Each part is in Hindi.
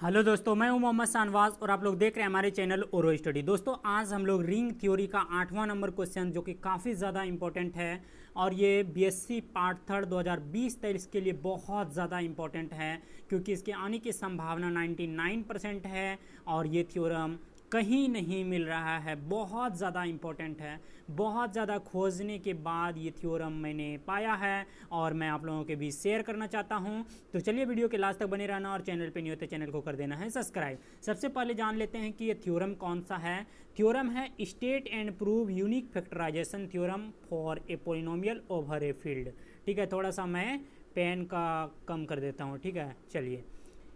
हेलो दोस्तों, मैं हूं मोहम्मद शाहनवाज और आप लोग देख रहे हैं हमारे चैनल ओरो स्टडी। दोस्तों आज हम लोग रिंग थ्योरी का 8वां नंबर क्वेश्चन जो कि काफ़ी ज़्यादा इंपॉर्टेंट है और ये बीएससी पार्ट थर्ड 2020-23 के लिए बहुत ज़्यादा इंपॉर्टेंट है क्योंकि इसके आने की संभावना 99% है और ये थ्योरम कहीं नहीं मिल रहा है। बहुत ज़्यादा इम्पोर्टेंट है, बहुत ज़्यादा खोजने के बाद ये थ्योरम मैंने पाया है और मैं आप लोगों के बीच शेयर करना चाहता हूं। तो चलिए वीडियो के लास्ट तक बने रहना और चैनल पे नहीं होते चैनल को कर देना है सब्सक्राइब। सबसे पहले जान लेते हैं कि ये थ्योरम कौन सा है। थ्योरम है state and prove unique factorization theorem for a polynomial over a field. ठीक है, थोड़ा सा मैं पेन का कम कर देता हूँ। ठीक है, चलिए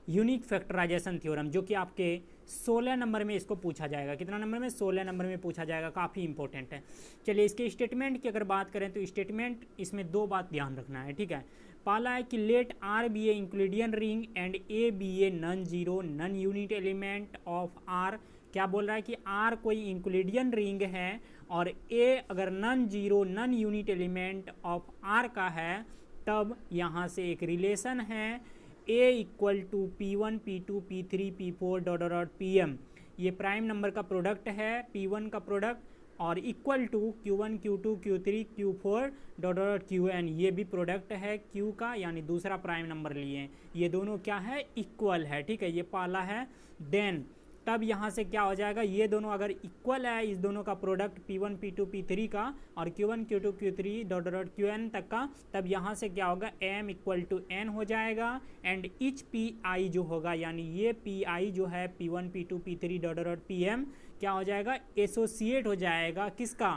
यूनिक फैक्टराइजेशन थ्योरम जो कि आपके 16 नंबर में इसको पूछा जाएगा। कितना नंबर में? 16 नंबर में पूछा जाएगा, काफ़ी इंपॉर्टेंट है। चलिए इसके स्टेटमेंट की अगर बात करें तो स्टेटमेंट इसमें दो बात ध्यान रखना है। ठीक है, पहला है कि let R be a Euclidean ring and a b a non zero non unit element of R. क्या बोल रहा है कि आर कोई इंक्लूडियन रिंग है और ए अगर non zero non unit element of R का है, तब यहाँ से एक रिलेशन है A equal to P1 P2 P3 P4 dot dot PM। ये प्राइम नंबर का प्रोडक्ट है, P1 का प्रोडक्ट, और equal to Q1 Q2 Q3 Q4 dot dot QN। ये भी प्रोडक्ट है Q का, यानी दूसरा प्राइम नंबर लिए। ये दोनों क्या है? इक्वल है। ठीक है, ये पहला है। देन तब यहाँ से क्या हो जाएगा, ये दोनों अगर इक्वल है, इस दोनों का प्रोडक्ट P1 P2 P3 का और Q1 Q2 Q3 dot dot QN तक का, तब यहाँ से क्या होगा, M इक्वल टू N हो जाएगा एंड इच PI जो होगा, यानी ये PI जो है P1 P2 P3 dot dot PM क्या हो जाएगा, एसोसिएट हो जाएगा किसका?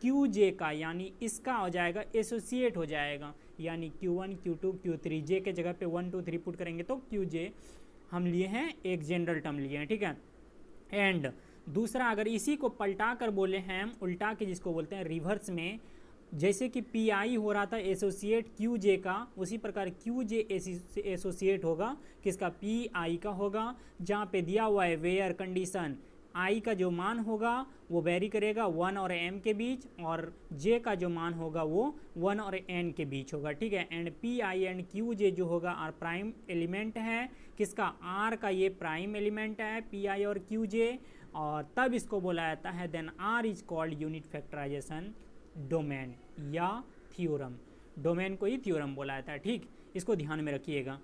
QJ का, यानी इसका हो जाएगा एसोसिएट हो जाएगा, यानी Q1 Q2 Q3 J के जगह पे 1 2 3 पुट करेंगे तो QJ हम लिए हैं, एक जनरल टर्म लिए हैं। ठीक है, एंड दूसरा अगर इसी को पलटा कर बोले हैं हम, उल्टा के जिसको बोलते हैं रिवर्स में, जैसे कि PI हो रहा था एसोसिएट QJ का, उसी प्रकार QJ एसोसिएट होगा किसका? PI का होगा। जहाँ पे दिया हुआ है वेयर कंडीशन, I का जो मान होगा वो वेरी करेगा 1 और M के बीच, और J का जो मान होगा वो 1 और N के बीच होगा। ठीक है, एंड PI एंड QJ जो होगा R प्राइम एलिमेंट है किसका? R का ये प्राइम एलिमेंट है PI और QJ, और तब इसको बोला जाता है then R is called unit factorization domain या थ्योरम। डोमेन को ही थ्योरम बोला जाता है। ठीक, इसको ध्यान में रखिएगा।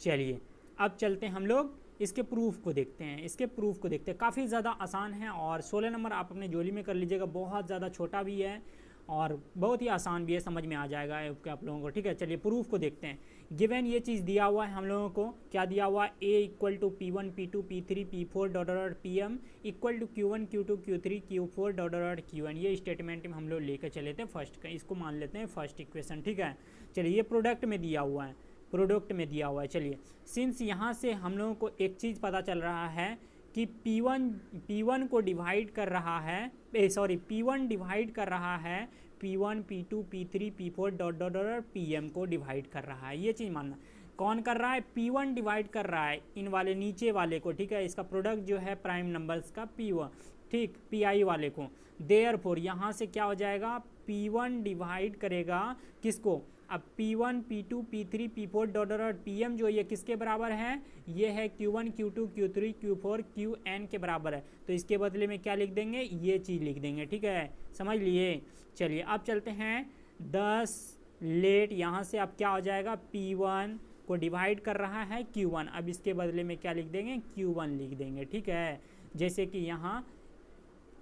चलिए अब चलते हैं हम लोग इसके प्रूफ को देखते हैं। इसके प्रूफ को देखते हैं, काफ़ी ज़्यादा आसान है और 16 नंबर आप अपने जोली में कर लीजिएगा। बहुत ज़्यादा छोटा भी है और बहुत ही आसान भी है, समझ में आ जाएगा आप लोगों को। ठीक है, चलिए प्रूफ को देखते हैं। गिवन ये चीज़ दिया हुआ है हम लोगों को, क्या दिया हुआ है? A equal to P1 P2 P3 P4 dot dot PM equal to Q1 Q2 Q3 Q4 dot dot QN। ये स्टेटमेंट में हम लोग लेकर चले थे फर्स्ट का, इसको मान लेते हैं फर्स्ट इक्वेशन। ठीक है, चलिए ये प्रोडक्ट में दिया हुआ है, प्रोडक्ट में दिया हुआ है। चलिए सिंस यहाँ से हम लोगों को एक चीज़ पता चल रहा है कि P1 को डिवाइड कर रहा है, P1 डिवाइड कर रहा है P1 P2 P3 P4 dot dot dot PM को डिवाइड कर रहा है। ये चीज़ मानना, कौन कर रहा है? P1 डिवाइड कर रहा है इन वाले नीचे वाले को। ठीक है, इसका प्रोडक्ट जो है प्राइम नंबर्स का P1, ठीक, PI वाले को। देयरफॉर यहाँ से क्या हो जाएगा, P1 डिवाइड करेगा किसको? अब P1 P2 P3 P4 dot dot PM जो ये किसके बराबर है? ये है Q1 Q2 Q3 Q4 QN के बराबर है। तो इसके बदले में क्या लिख देंगे? ये चीज़ लिख देंगे। ठीक है, समझ लिए। चलिए अब चलते हैं 10 लेट, यहाँ से अब क्या हो जाएगा, P1 को डिवाइड कर रहा है Q1, अब इसके बदले में क्या लिख देंगे? Q1 लिख देंगे। ठीक है, जैसे कि यहाँ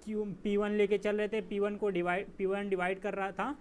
P1 लेके चल रहे थे, P1 डिवाइड कर रहा था,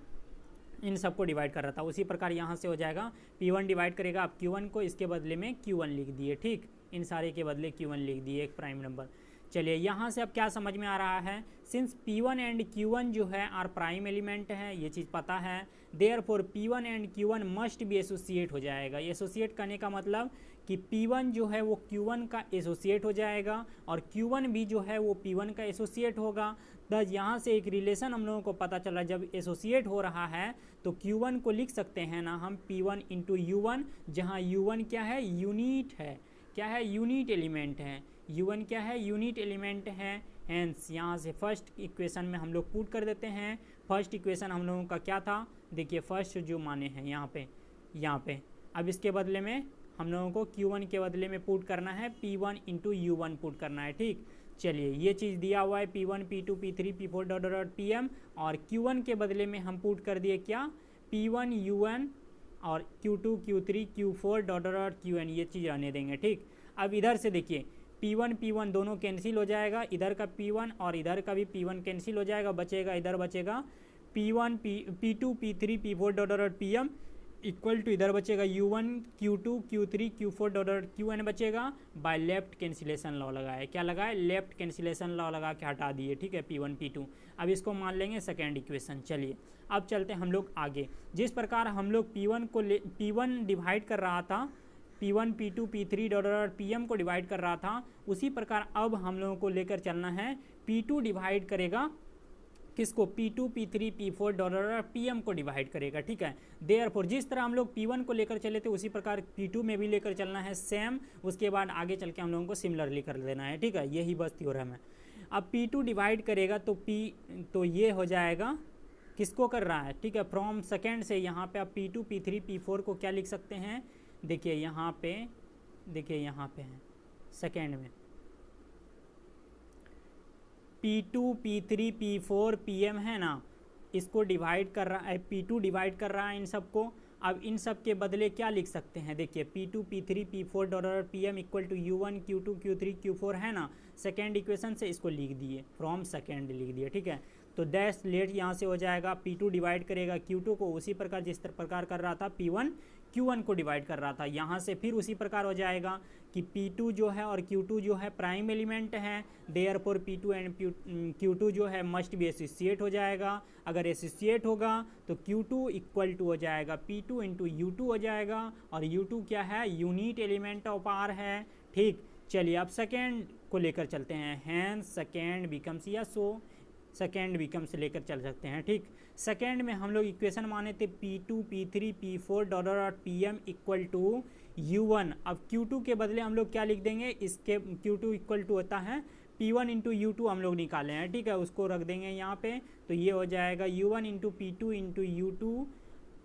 इन सबको डिवाइड कर रहा था, उसी प्रकार यहाँ से हो जाएगा P1 डिवाइड करेगा अब Q1 को, इसके बदले में Q1 लिख दिए। ठीक, इन सारे के बदले Q1 लिख दिए, एक प्राइम नंबर। चलिए यहाँ से अब क्या समझ में आ रहा है, सिंस P1 एंड Q1 जो है आर प्राइम एलिमेंट है, ये चीज़ पता है। Therefore P1 and Q1 must भी एसोसिएट हो जाएगा। एसोसिएट करने का मतलब कि P1 जो है वो Q1 का एसोसिएट हो जाएगा और Q1 भी जो है वो P1 का एसोसिएट होगा। बस यहाँ से एक रिलेशन हम लोगों को पता चला, जब एसोसिएट हो रहा है तो Q1 को लिख सकते हैं ना हम P1 इंटू U1, जहाँ U1 क्या है? यूनिट है। क्या है? यूनिट एलिमेंट है। U1 क्या है? यूनिट एलिमेंट है। हेंस यहाँ से फर्स्ट इक्वेशन में हम लोग पुट कर देते हैं। फर्स्ट इक्वेशन हम लोगों का क्या था? देखिए फर्स्ट जो माने हैं यहाँ पे अब इसके बदले में हम लोगों को Q1 के बदले में पुट करना है P1 इंटू U1 पुट करना है। ठीक, चलिए ये चीज़ दिया हुआ है P1 P2 P3 P4 dot dot PM, और Q1 के बदले में हम पुट कर दिए क्या, P1 UN और Q2 Q3 Q4 dot dot QN, ये चीज़ आने देंगे। ठीक, अब इधर से देखिए P1 दोनों कैंसिल हो जाएगा, इधर का P1 और इधर का भी P1 कैंसिल हो जाएगा, बचेगा इधर बचेगा P1 P2 P3 P4 dot dot PM equal to इधर बचेगा U1 Q2 Q3 Q4 dot dot QN बचेगा। बाय लेफ्ट कैंसिलेशन लॉ लगाए, क्या लगाए, लेफ्ट कैंसिलेशन लॉ लगा के हटा दिए। ठीक है, P1 P2, अब इसको मान लेंगे सेकेंड इक्वेशन। चलिए अब चलते हैं हम लोग आगे। जिस प्रकार हम लोग P1 डिवाइड कर रहा था, P1 P2 P3 dot dot PM को डिवाइड कर रहा था, उसी प्रकार अब हम लोगों को लेकर चलना है P2 डिवाइड करेगा किसको, P2 P3 P4 dot dot PM को डिवाइड करेगा। ठीक है, देयरफॉर जिस तरह हम लोग P1 को लेकर चले थे उसी प्रकार P2 में भी लेकर चलना है सेम, उसके बाद आगे चल के हम लोगों को सिमिलरली कर देना है। ठीक है, यही बस थ्योरम है। अब P2 डिवाइड करेगा तो ये हो जाएगा, किसको कर रहा है, ठीक है, फ्रॉम सेकेंड से यहाँ पे आप P2 P3 P4 को क्या लिख सकते हैं, देखिए यहाँ पे, देखिए यहाँ पे है सेकेंड में P2 P3 P4 PM है ना, इसको डिवाइड कर रहा है, P2 डिवाइड कर रहा है इन सबको। अब इन सब के बदले क्या लिख सकते हैं, देखिए P2 P3 P4 dot PM equal to U1 Q2 Q3 Q4 है ना, सेकेंड इक्वेशन से इसको लिख दिए, फ्रॉम सेकेंड लिख दिए। ठीक है, तो डैश लेट यहाँ से हो जाएगा, P2 डिवाइड करेगा Q2 को उसी प्रकार जिस प्रकार कर रहा था P1 Q1 को डिवाइड कर रहा था, यहाँ से फिर उसी प्रकार हो जाएगा कि P2 जो है और Q2 जो है प्राइम एलिमेंट है, देयरफॉर P2 एंड Q2 जो है मस्ट बी एसोसिएट हो जाएगा। अगर एसोसिएट होगा तो Q2 इक्वल टू हो जाएगा P2 इंटू U2 हो जाएगा, और U2 क्या है, यूनिट एलिमेंट ऑफ R है। ठीक, चलिए अब सेकेंड को लेकर चलते हैं, हैंस सेकेंड बिकम्स, या सो सेकेंड बिकम्स लेकर चल सकते हैं। ठीक, सेकेंड में हम लोग इक्वेशन माने थे P2 P3 P4 dot dot PM equal to U1। अब Q2 के बदले हम लोग क्या लिख देंगे, इसके Q2 इक्वल टू होता है P1 इंटू U2 हम लोग निकाले हैं। ठीक है, उसको रख देंगे यहाँ पे, तो ये हो जाएगा U1 into P2 into U2,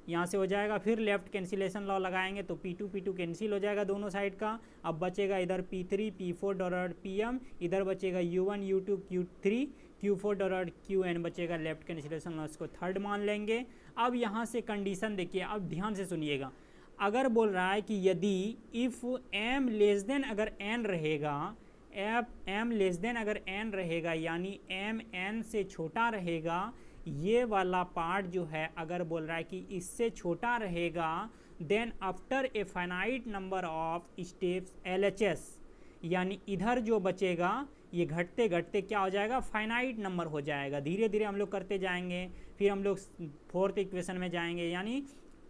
यहाँ से हो जाएगा। फिर लेफ्ट कैंसिलेशन लॉ लगाएंगे तो P2 कैंसिल हो जाएगा दोनों साइड का। अब बचेगा इधर P3 P4 dot dot PM, इधर बचेगा U1 U2 Q3 Q4 dot dot QN बचेगा, लेफ्ट कैंसिलेशन लॉ इसको थर्ड मान लेंगे। अब यहाँ से कंडीशन देखिए, अब ध्यान से सुनिएगा, अगर बोल रहा है कि यदि इफ़ m लेस देन अगर n रहेगा, m लेस देन अगर n रहेगा, यानी m n से छोटा रहेगा, ये वाला पार्ट जो है अगर बोल रहा है कि इससे छोटा रहेगा, then after a finite number of steps LHS, यानी इधर जो बचेगा ये घटते घटते क्या हो जाएगा, फाइनाइट नंबर हो जाएगा। धीरे धीरे हम लोग करते जाएंगे, फिर हम लोग फोर्थ इक्वेशन में जाएंगे, यानी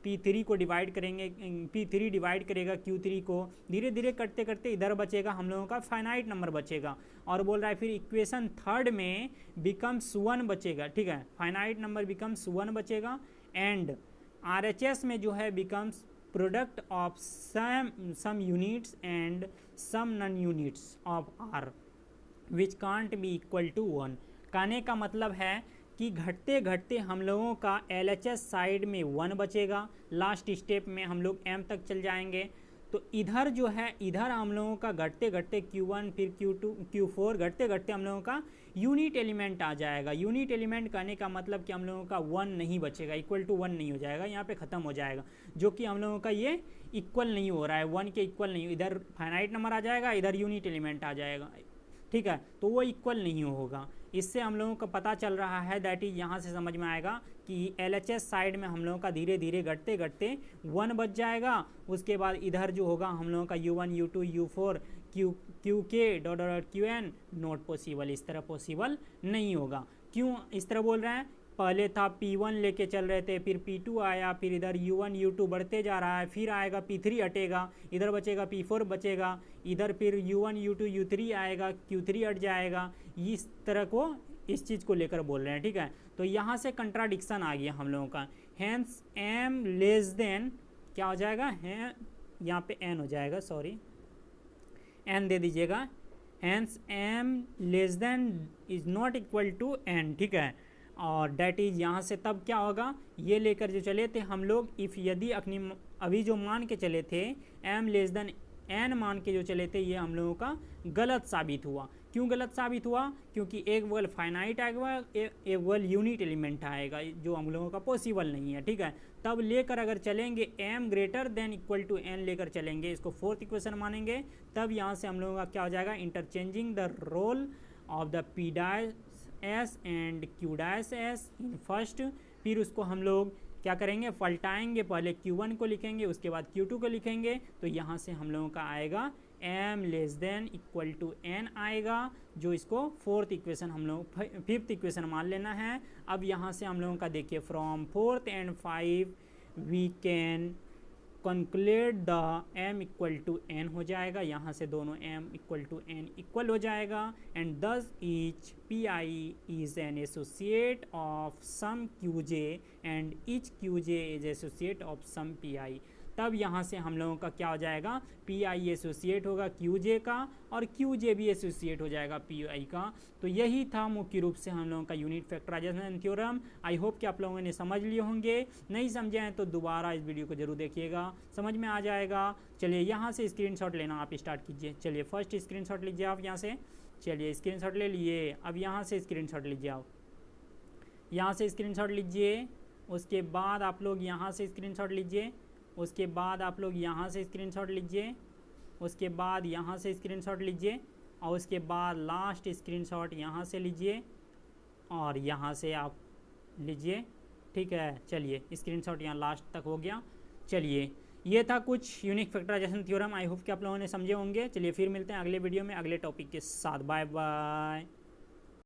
P3 को डिवाइड करेंगे, P3 डिवाइड करेगा Q3 को, धीरे धीरे करते करते इधर बचेगा हम लोगों का फाइनाइट नंबर बचेगा। और बोल रहा है फिर इक्वेशन थर्ड में बिकम्स 1 बचेगा। ठीक है, फाइनाइट नंबर बिकम्स 1 बचेगा, एंड RHS में जो है becomes product of some units and some non units of R which can't be equal to 1। कहने का मतलब है कि घटते घटते हम लोगों का LHS साइड में 1 बचेगा, लास्ट स्टेप में हम लोग M तक चल जाएंगे। तो इधर जो है, इधर हम लोगों का घटते घटते Q1 फिर Q2 Q4 घटते घटते हम लोगों का यूनिट एलिमेंट आ जाएगा। यूनिट एलिमेंट कहने का मतलब कि हम लोगों का 1 नहीं बचेगा, इक्वल टू 1 नहीं हो जाएगा, यहाँ पे ख़त्म हो जाएगा, जो कि हम लोगों का ये इक्वल नहीं हो रहा है, 1 के इक्वल नहीं। इधर फाइनाइट नंबर आ जाएगा, इधर यूनिट एलिमेंट आ जाएगा। ठीक है, तो वो इक्वल नहीं होगा। इससे हम लोगों को पता चल रहा है, दैट इज यहाँ से समझ में आएगा कि LHS साइड में हम लोगों का धीरे धीरे घटते घटते 1 बच जाएगा। उसके बाद इधर जो होगा हम लोगों का U1 U2 U4 QK dot dot QN not possible, इस तरह पॉसिबल नहीं होगा। क्यों इस तरह बोल रहे हैं, पहले था P1 लेके चल रहे थे, फिर P2 आया, फिर इधर U1 U2 बढ़ते जा रहा है, फिर आएगा P3 हटेगा, इधर बचेगा P4 बचेगा, इधर फिर U1 U2 U3 आएगा, Q3 हट जाएगा। इस तरह को इस चीज़ को लेकर बोल रहे हैं। ठीक है, तो यहाँ से कंट्राडिक्शन आ गया हम लोगों का। हैंस m लेस देन क्या हो जाएगा, है यहाँ पे n हो जाएगा, सॉरी n दे दीजिएगा। Hence m less than is not equal to n। ठीक है, और डैट इज यहाँ से तब क्या होगा, ये लेकर जो चले थे हम लोग, इफ़ यदि अभी जो मान के चले थे m लेस देन n मान के जो चले थे, ये हम लोगों का गलत साबित हुआ। क्यों गलत साबित हुआ? क्योंकि एक बगल फाइनाइट आएगा, एक बगल यूनिट एलिमेंट आएगा, जो हम लोगों का पॉसिबल नहीं है, ठीक है। तब लेकर अगर चलेंगे m greater than equal to n लेकर चलेंगे, इसको फोर्थ इक्वेशन मानेंगे, तब यहाँ से हम लोगों का क्या हो जाएगा, interchanging the role of the p dash s and q dash s in first. फिर उसको हम लोग क्या करेंगे, पलटाएंगे, पहले q1 को लिखेंगे, उसके बाद q2 को लिखेंगे, तो यहाँ से हम लोगों का आएगा m less than equal to n आएगा, जो इसको फोर्थ इक्वेशन हम लोग फिफ्थ इक्वेशन मान लेना है। अब यहाँ से हम लोगों का देखिए from fourth and 5 we can conclude the m equal to n हो जाएगा, यहाँ से दोनों m equal to n equal हो जाएगा। And this each pi is an associate of some qj and each qj is associate of some pi। तब यहाँ से हम लोगों का क्या हो जाएगा, pi एसोसिएट होगा qj का और qj भी एसोसिएट हो जाएगा pi का। तो यही था मुख्य रूप से हम लोगों का unit factorization theorem. I hope कि आप लोगों ने समझ लिए होंगे, नहीं समझे हैं तो दोबारा इस वीडियो को जरूर देखिएगा, समझ में आ जाएगा। चलिए यहाँ से स्क्रीनशॉट लेना आप स्टार्ट कीजिए। चलिए फर्स्ट स्क्रीनशॉट लीजिए आप यहाँ से, चलिए स्क्रीनशॉट ले लिए। अब यहाँ से स्क्रीनशॉट लीजिए, आप यहाँ से स्क्रीनशॉट लीजिए, उसके बाद आप लोग यहाँ से स्क्रीनशॉट लीजिए, उसके बाद आप लोग यहाँ से स्क्रीनशॉट लीजिए, उसके बाद यहाँ से स्क्रीनशॉट लीजिए, और उसके बाद लास्ट स्क्रीनशॉट यहाँ से लीजिए और यहाँ से आप लीजिए, ठीक है। चलिए स्क्रीनशॉट यहाँ लास्ट तक हो गया। चलिए ये था कुछ unique factorization theorem. I hope कि आप लोगों ने समझे होंगे। चलिए फिर मिलते हैं अगले वीडियो में अगले टॉपिक के साथ। Bye bye.